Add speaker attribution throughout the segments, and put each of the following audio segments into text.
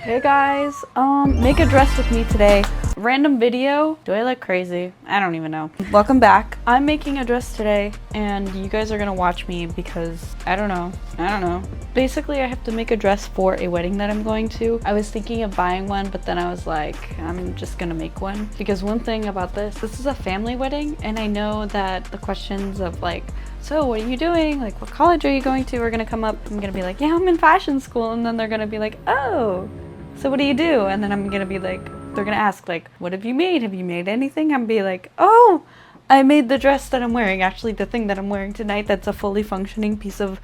Speaker 1: Hey guys, make a dress with me today. Random video. Do I look crazy? I don't even know. Welcome back. I'm making a dress today and you guys are gonna watch me because I don't know. Basically, I have to make a dress for a wedding that I'm going to. I was thinking of buying one, but then I was like, I'm just gonna make one. Because one thing about this is a family wedding, and I know that the questions of like, so what are you doing? Like, what college are you going to? Are gonna come up. I'm gonna be like, yeah, I'm in fashion school. And then they're gonna be like, oh, so what do you do? And then I'm gonna be like, they're gonna ask like, what have you made? Have you made anything? I'm gonna be like, oh, I made the dress that I'm wearing. Actually, the thing that I'm wearing tonight, that's a fully functioning piece of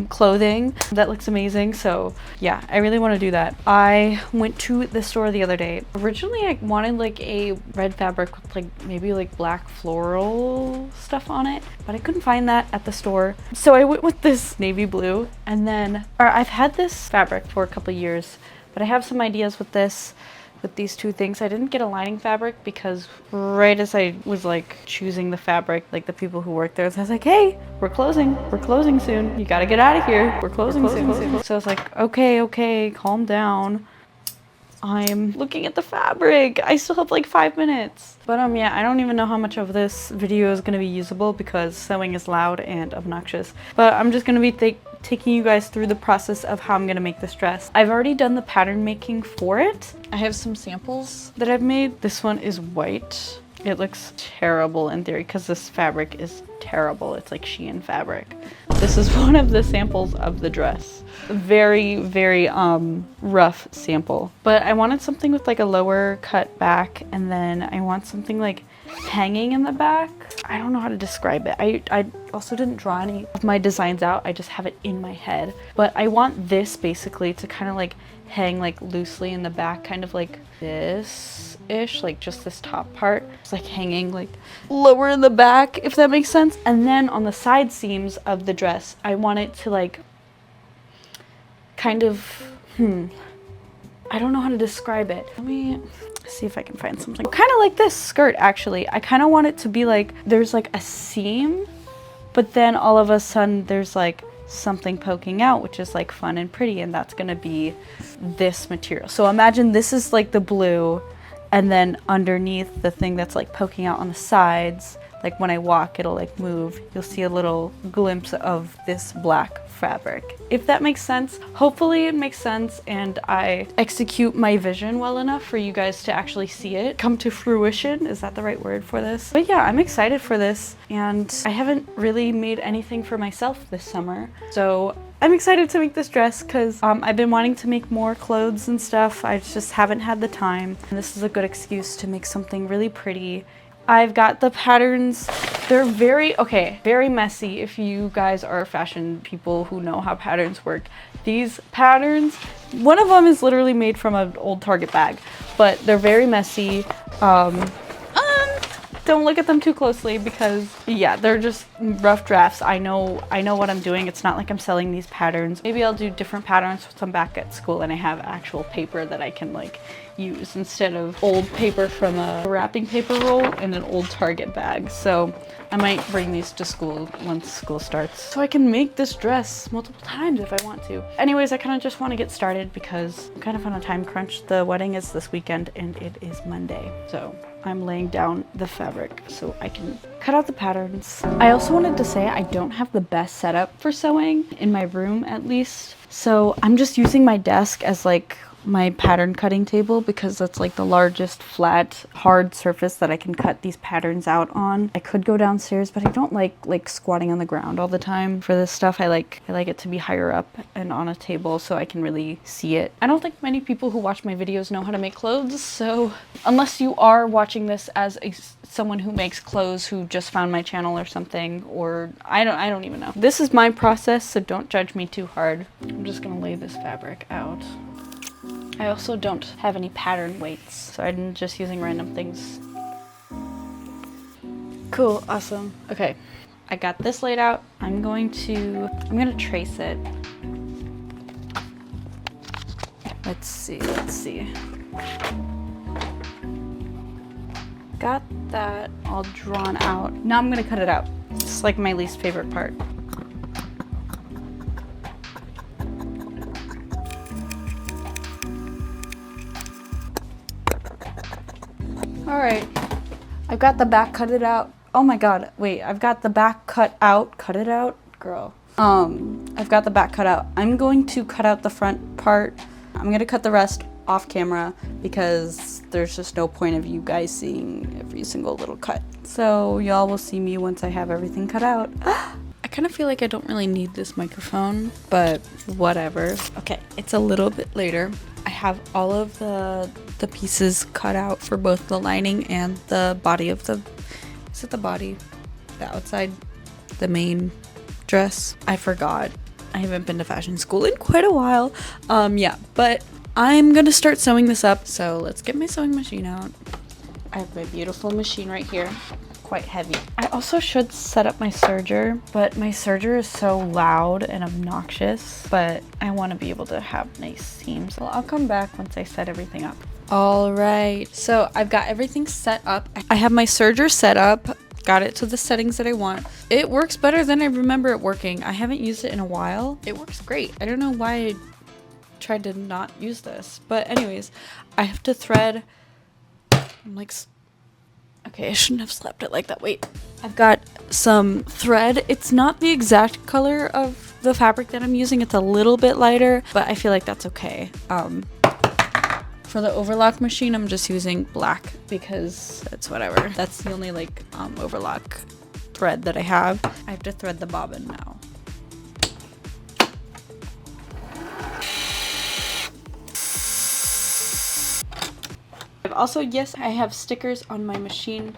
Speaker 1: clothing that looks amazing. So yeah, I really want to do that. I went to the store the other day. Originally, I wanted like a red fabric with like maybe like black floral stuff on it, but I couldn't find that at the store. So I went with this navy blue, and then I've had this fabric for a couple years, but I have some ideas with this. With these two things, I didn't get a lining fabric because right as I was like choosing the fabric, like the people who work there, I was like, hey, we're closing soon. You gotta get out of here. We're closing soon. So I was like, okay, calm down. I'm looking at the fabric. I still have like 5 minutes. But yeah, I don't even know how much of this video is gonna be usable because sewing is loud and obnoxious. But I'm just gonna be taking you guys through the process of how I'm gonna make this dress. I've already done the pattern making for it. I have some samples that I've made. This one is white. It looks terrible in theory because this fabric is terrible. It's like Shein fabric. This is one of the samples of the dress. Very rough sample. But I wanted something with like a lower cut back, and then I want something like hanging in the back. I don't know how to describe it. I also didn't draw any of my designs out. I just have it in my head. But I want this basically to kind of like hang like loosely in the back, kind of like this-ish, like just this top part. It's like hanging like lower in the back, if that makes sense. And then on the side seams of the dress, I want it to like kind of, I don't know how to describe it. Let me see if I can find something. Kind of like this skirt, actually. I kind of want it to be like, there's like a seam, but then all of a sudden there's like something poking out, which is like fun and pretty, and that's gonna be this material. So imagine this is like the blue, and then underneath the thing that's like poking out on the sides, like when I walk, it'll like move. You'll see a little glimpse of this black fabric. If that makes sense. Hopefully it makes sense and I execute my vision well enough for you guys to actually see it come to fruition. Is that the right word for this? But yeah, I'm excited for this, and I haven't really made anything for myself this summer. So I'm excited to make this dress because I've been wanting to make more clothes and stuff. I just haven't had the time. And this is a good excuse to make something really pretty. I've got the patterns. They're very messy if you guys are fashion people who know how patterns work. These patterns, one of them is literally made from an old Target bag, but they're very messy. Don't look at them too closely because yeah, they're just rough drafts. I know what I'm doing. It's not like I'm selling these patterns. Maybe I'll do different patterns once I'm back at school and I have actual paper that I can like use instead of old paper from a wrapping paper roll in an old Target bag. So I might bring these to school once school starts so I can make this dress multiple times if I want to. Anyways, I kind of just want to get started because I'm kind of on a time crunch. The wedding is this weekend and it is Monday. So I'm laying down the fabric so I can cut out the patterns. I also wanted to say I don't have the best setup for sewing in my room, at least. So I'm just using my desk as like my pattern cutting table because that's like the largest flat hard surface that I can cut these patterns out on. I could go downstairs, but I don't like squatting on the ground all the time for this stuff. I like it to be higher up and on a table so I can really see it. I don't think many people who watch my videos know how to make clothes, so unless you are watching this as someone who makes clothes who just found my channel or something, or I don't even know. This is my process, so don't judge me too hard. I'm just gonna lay this fabric out. I also don't have any pattern weights, so I'm just using random things. Cool, awesome. Okay, I got this laid out. I'm gonna trace it. Let's see. Got that all drawn out. Now I'm gonna cut it out. It's like my least favorite part. Alright, I've got the back cut it out. Oh my god, wait, I've got the back cut out. Cut it out? Girl. I've got the back cut out. I'm going to cut out the front part. I'm gonna cut the rest off camera because there's just no point of you guys seeing every single little cut. So y'all will see me once I have everything cut out. I kind of feel like I don't really need this microphone, but whatever. Okay, it's a little bit later. I have all of the pieces cut out for both the lining and the body of the, is it the body? The outside, the main dress. I forgot. I haven't been to fashion school in quite a while. Yeah, but I'm gonna start sewing this up. So let's get my sewing machine out. I have my beautiful machine right here. Quite heavy. I also should set up my serger, but my serger is so loud and obnoxious, but I want to be able to have nice seams. Well, I'll come back once I set everything up. All right, so I've got everything set up. I have my serger set up, got it to the settings that I want. It works better than I remember it working. I haven't used it in a while. It works great. I don't know why I tried to not use this, but anyways, I have to thread. I'm like, okay, I shouldn't have slapped it like that. Wait, I've got some thread. It's not the exact color of the fabric that I'm using. It's a little bit lighter, but I feel like that's okay. For the overlock machine, I'm just using black because it's whatever. That's the only like overlock thread that I have. I have to thread the bobbin now. Also, yes, I have stickers on my machine.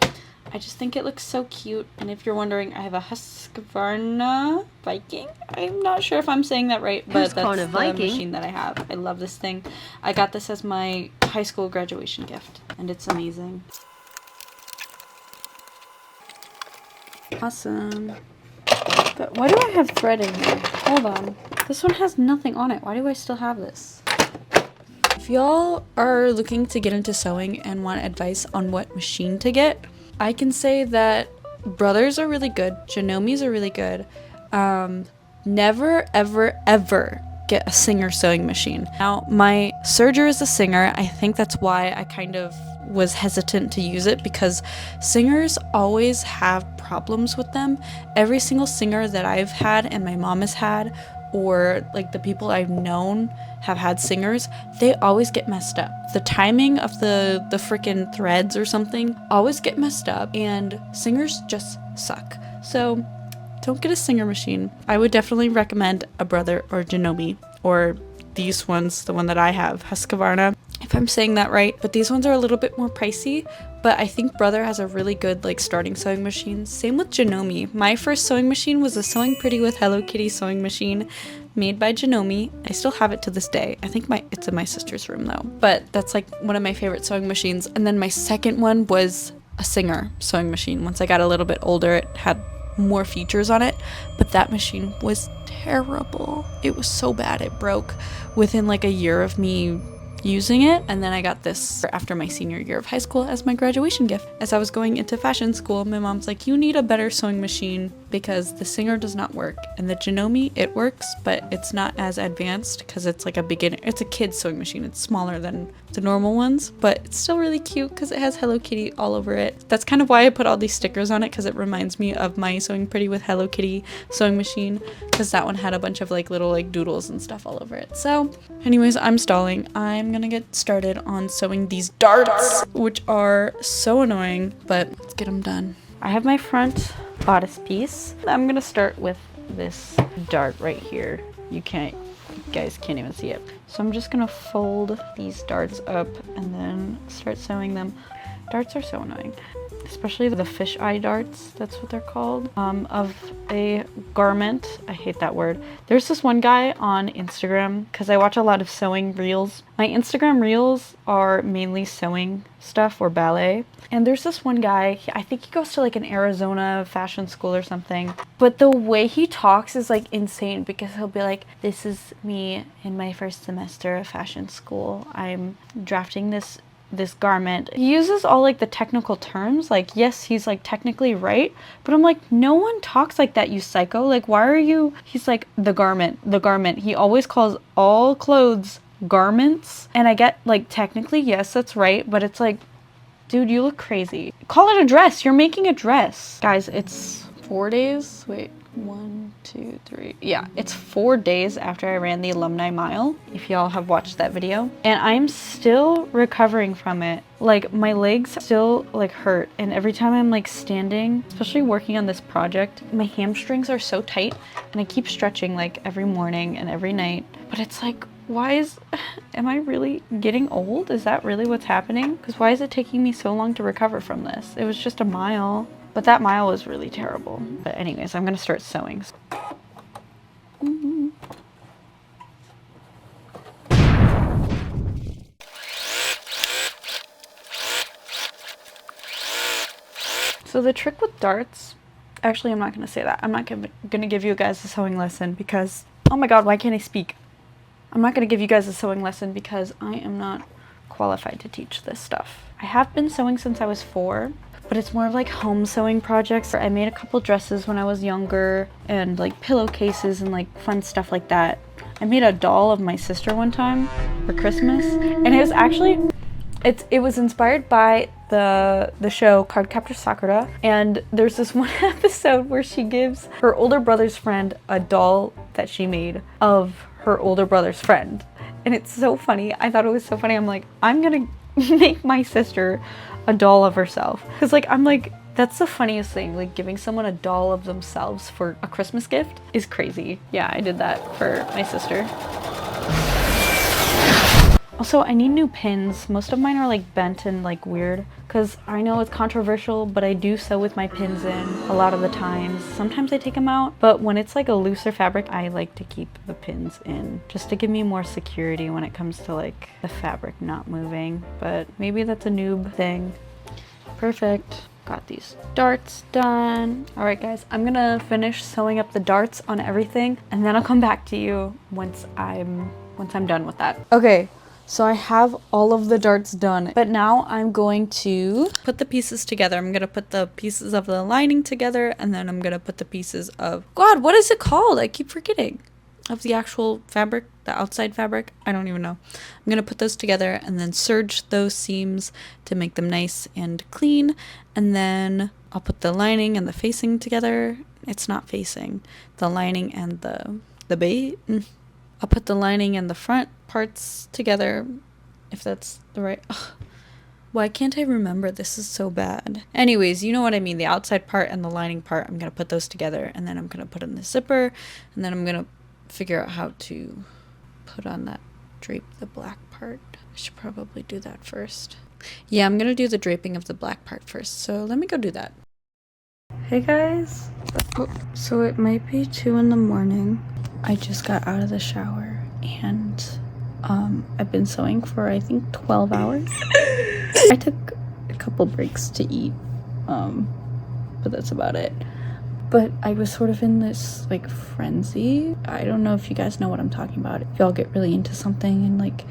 Speaker 1: I just think it looks so cute. And if you're wondering, I have a Husqvarna Viking. I'm not sure if I'm saying that right, but that's the machine that I have. I love this thing. I got this as my high school graduation gift, and it's amazing. Awesome. But why do I have thread in here? Hold on. This one has nothing on it. Why do I still have this? If y'all are looking to get into sewing and want advice on what machine to get, I can say that Brothers are really good. Janomi's are really good. Never, ever, ever get a Singer sewing machine. Now, my serger is a Singer. I think that's why I kind of was hesitant to use it, because Singers always have problems with them. Every single Singer that I've had and my mom has had, or like the people I've known have had Singers, they always get messed up. The timing of the freaking threads or something always get messed up, and Singers just suck. So don't get a Singer machine. I would definitely recommend a Brother or Janome, or these ones, the one that I have, Husqvarna, if I'm saying that right. But these ones are a little bit more pricey, but I think Brother has a really good like starting sewing machine. Same with Janome. My first sewing machine was a Sewing Pretty with Hello Kitty sewing machine made by Janome. I still have it to this day. I think it's in my sister's room though, but that's like one of my favorite sewing machines. And then my second one was a Singer sewing machine. Once I got a little bit older, it had more features on it, but that machine was terrible. It was so bad it broke within like a year of me using it. And then I got this after my senior year of high school as my graduation gift. As I was going into fashion school, my mom's like, you need a better sewing machine because the Singer does not work, and the Janome, it works, but it's not as advanced because it's like a beginner, it's a kid's sewing machine. It's smaller than the normal ones, but it's still really cute because it has Hello Kitty all over it. That's kind of why I put all these stickers on it, because it reminds me of my Sewing Pretty with Hello Kitty sewing machine, because that one had a bunch of like little like doodles and stuff all over it. So anyways, I'm stalling. I'm gonna get started on sewing these darts, which are so annoying, but let's get them done. I have my front bodice piece. I'm gonna start with this dart right here. You guys can't even see it. So I'm just gonna fold these darts up and then start sewing them. Darts are so annoying, especially the fisheye darts, that's what they're called, of a garment. I hate that word. There's this one guy on Instagram, because I watch a lot of sewing reels. My Instagram reels are mainly sewing stuff or ballet. And there's this one guy, I think he goes to like an Arizona fashion school or something. But the way he talks is like insane, because he'll be like, this is me in my first semester of fashion school. I'm drafting this garment. He uses all like the technical terms. Like, yes, he's like technically right, but I'm like, no one talks like that, you psycho. Like, why are you? He's like, the garment. He always calls all clothes garments. And I get like technically, yes, that's right, but it's like, Dude, you look crazy. Call it a dress. You're making a dress. Guys, it's 4 days. Wait, 1, 2, 3. Yeah, it's 4 days after I ran the alumni mile, if y'all have watched that video. And I'm still recovering from it. Like, my legs still like hurt. And every time I'm like standing, especially working on this project, my hamstrings are so tight. And I keep stretching like every morning and every night. But it's like, am I really getting old? Is that really what's happening? Because why is it taking me so long to recover from this? It was just a mile. But that mile was really terrible. But anyways, I'm gonna start sewing. So the trick with darts, actually I'm not gonna say that. I'm not gonna give you guys a sewing lesson because, oh my god, why can't I speak? I'm not gonna give you guys a sewing lesson because I am not qualified to teach this stuff. I have been sewing since I was 4. But it's more of like home sewing projects. I made a couple dresses when I was younger and like pillowcases and like fun stuff like that. I made a doll of my sister one time for Christmas, and it was actually, it was inspired by the show Cardcaptor Sakura, and there's this one episode where she gives her older brother's friend a doll that she made of her older brother's friend. And it's so funny. I thought it was so funny. I'm like, I'm gonna make my sister a doll of herself, because like I'm like, that's the funniest thing, like giving someone a doll of themselves for a Christmas gift is crazy. Yeah, I did that for my sister. Also, I need new pins. Most of mine are like bent and like weird, because I know it's controversial, but I do sew with my pins in a lot of the times. Sometimes I take them out, but when it's like a looser fabric, I like to keep the pins in just to give me more security when it comes to like the fabric not moving. But maybe that's a noob thing. Perfect. Got these darts done. All right, guys, I'm gonna finish sewing up the darts on everything, and then I'll come back to you once I'm done with that. Okay. So I have all of the darts done, but now I'm going to put the pieces together. I'm going to put the pieces of the lining together, and then I'm going to put the pieces of, God, what is it called? I keep forgetting. Of the actual fabric, the outside fabric. I don't even know. I'm going to put those together and then serge those seams to make them nice and clean. And then I'll put the lining and the facing together. It's not facing. The lining and the base. I'll put the lining and the front parts together, if that's the right. Ugh. Why can't I remember? This is so bad. Anyways, you know what I mean. The outside part and the lining part, I'm going to put those together, and then I'm going to put in the zipper, and then I'm going to figure out how to put on that drape, the black part. I should probably do that first. Yeah, I'm going to do the draping of the black part first, so let me go do that. Hey guys. Oh, so it might be 2 in the morning. I just got out of the shower, and I've been sewing for I think 12 hours. I took a couple breaks to eat, but that's about it. But I was sort of in this like frenzy. I don't know if you guys know what I'm talking about. If y'all get really into something and like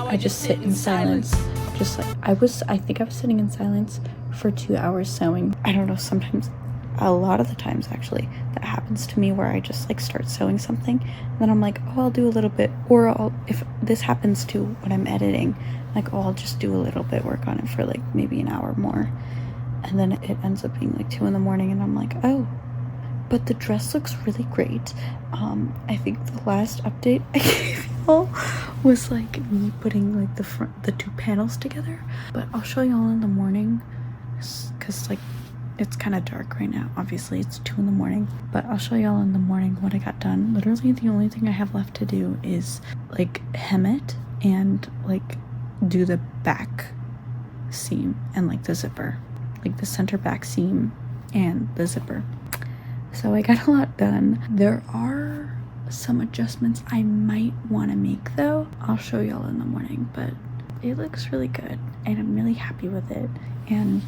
Speaker 1: I just sit in silence. Just like I think I was sitting in silence for 2 hours sewing. I don't know, sometimes, a lot of the times actually, that happens to me where I just like start sewing something and then I'm like, oh, I'll do a little bit, or if this happens to when I'm editing, like, oh, I'll just do a little bit, work on it for like maybe an hour more, and then it ends up being like 2 in the morning and I'm like, oh, but the dress looks really great. I think the last update I gave y'all was like me putting like the 2 panels together, but I'll show y'all in the morning, because like it's kind of dark right now. Obviously it's 2 in the morning, but I'll show y'all in the morning what I got done. Literally the only thing I have left to do is like hem it and like do the back seam and like the zipper, like the center back seam and the zipper. So I got a lot done. There are some adjustments I might want to make though. I'll show y'all in the morning, but it looks really good and I'm really happy with it. And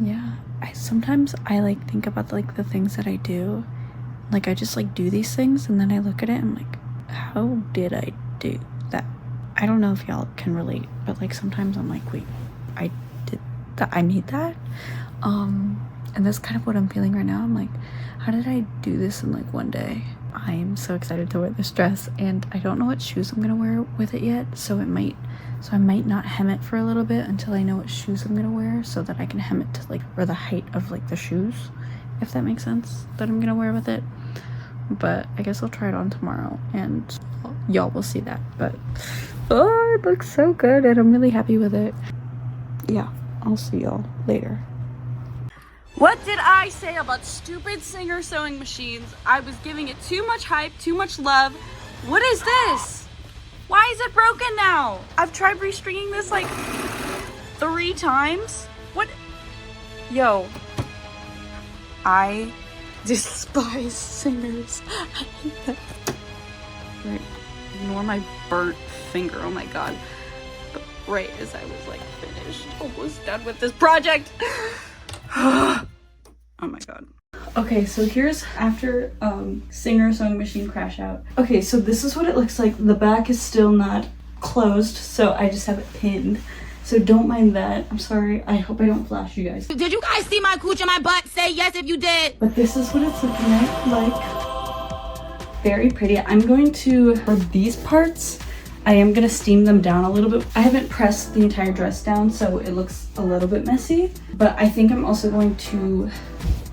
Speaker 1: yeah, sometimes I like think about like the things that I do. Like I just like do these things and then I look at it and I'm like, how did I do that? I don't know if y'all can relate, but like sometimes I'm like, wait, I did that, I made that? And that's kind of what I'm feeling right now. I'm like, how did I do this in like one day? I'm so excited to wear this dress, and I don't know what shoes I'm gonna wear with it yet, so I might not hem it for a little bit until I know what shoes I'm gonna wear, so that I can hem it to like, or the height of like the shoes, if that makes sense, that I'm gonna wear with it. But I guess I'll try it on tomorrow and y'all will see that. But oh, it looks so good and I'm really happy with it. Yeah, I'll see y'all later. What did I say about stupid Singer sewing machines? I was giving it too much hype, too much love. What is this? Why is it broken now? I've tried restringing this like 3 times. What? Yo, I despise Singers. I hate them. Right, ignore my burnt finger, oh my god. But right as I was like finished, almost done with this project. Oh my god. Okay, so here's after Singer sewing machine crash out. Okay, so this is what it looks like. The back is still not closed, so I just have it pinned. So don't mind that. I'm sorry. I hope I don't flash you guys.
Speaker 2: Did you guys see my cooch and my butt? Say yes if you did.
Speaker 1: But this is what it's looking like. Very pretty. I'm going to, for these parts, I am going to steam them down a little bit. I haven't pressed the entire dress down, so it looks a little bit messy. But I think I'm also going to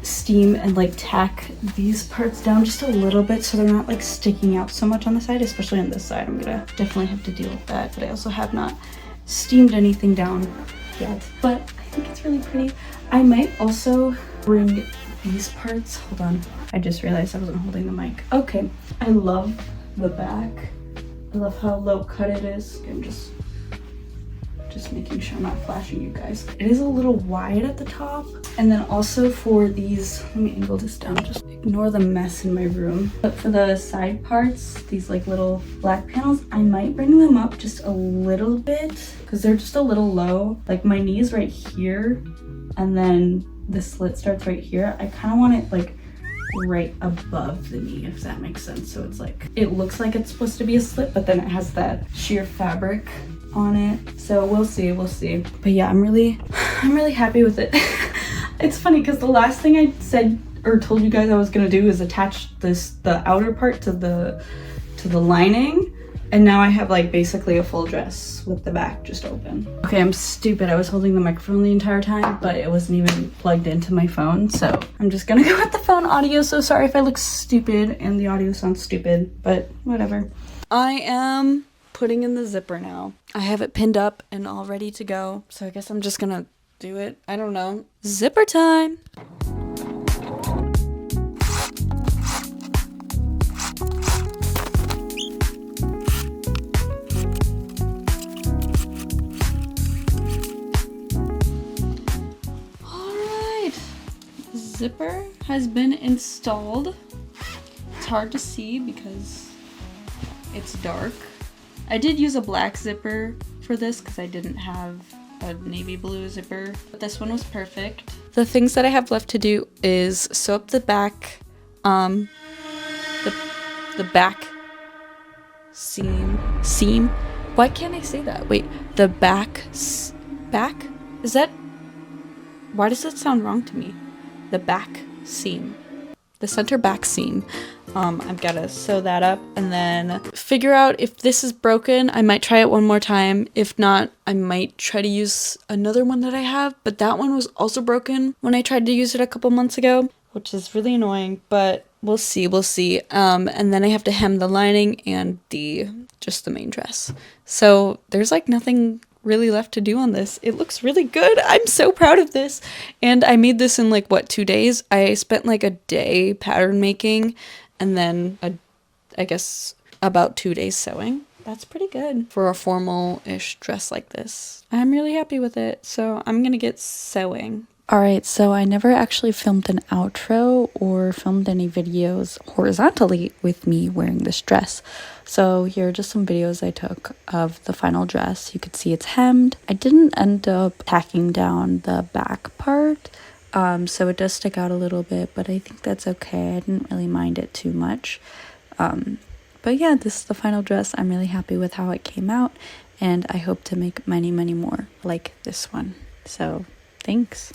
Speaker 1: steam and like tack these parts down just a little bit so they're not like sticking out so much on the side, especially on this side. I'm gonna definitely have to deal with that, but I also have not steamed anything down yet, but I think it's really pretty. I might also bring these parts, hold on, I just realized I wasn't holding the mic. Okay, I love the back. I love how low cut it is. I'm just making sure I'm not flashing you guys. It is a little wide at the top. And then also for these, let me angle this down, just ignore the mess in my room. But for the side parts, these like little black panels, I might bring them up just a little bit because they're just a little low. Like my knee is right here and then the slit starts right here. I kind of want it like right above the knee, if that makes sense. So it's like, it looks like it's supposed to be a slit, but then it has that sheer fabric on it. So we'll see. But yeah, I'm really happy with it. It's funny because the last thing I said or told you guys I was gonna do is attach the outer part to the lining, and now I have like basically a full dress with the back just open. Okay, I'm stupid. I was holding the microphone the entire time, but it wasn't even plugged into my phone, so I'm just gonna go with the phone audio. So sorry if I look stupid and the audio sounds stupid, but whatever. I am putting in the zipper now. I have it pinned up and all ready to go, so I guess I'm just gonna do it. I don't know. Zipper time! Alright, zipper has been installed. It's hard to see because it's dark. I did use a black zipper for this because I didn't have a navy blue zipper, but this one was perfect. The things that I have left to do is sew up the back, the back seam. Why can't I say that? Wait, the back? Is that? Why does it sound wrong to me? The back seam. The center back seam. I've got to sew that up and then figure out if this is broken. I might try it one more time. If not, I might try to use another one that I have, but that one was also broken when I tried to use it a couple months ago, which is really annoying, but we'll see. And then I have to hem the lining and just the main dress. So there's like nothing really left to do on this. It looks really good. I'm so proud of this. And I made this in like, what, 2 days? I spent like a day pattern making and then I guess about 2 days sewing. That's pretty good for a formal-ish dress like this. I'm really happy with it. So I'm gonna get sewing. Alright, so I never actually filmed an outro or filmed any videos horizontally with me wearing this dress. So here are just some videos I took of the final dress. You could see it's hemmed. I didn't end up tacking down the back part, so it does stick out a little bit, but I think that's okay. I didn't really mind it too much. But yeah, this is the final dress. I'm really happy with how it came out, and I hope to make many, many more like this one. So thanks.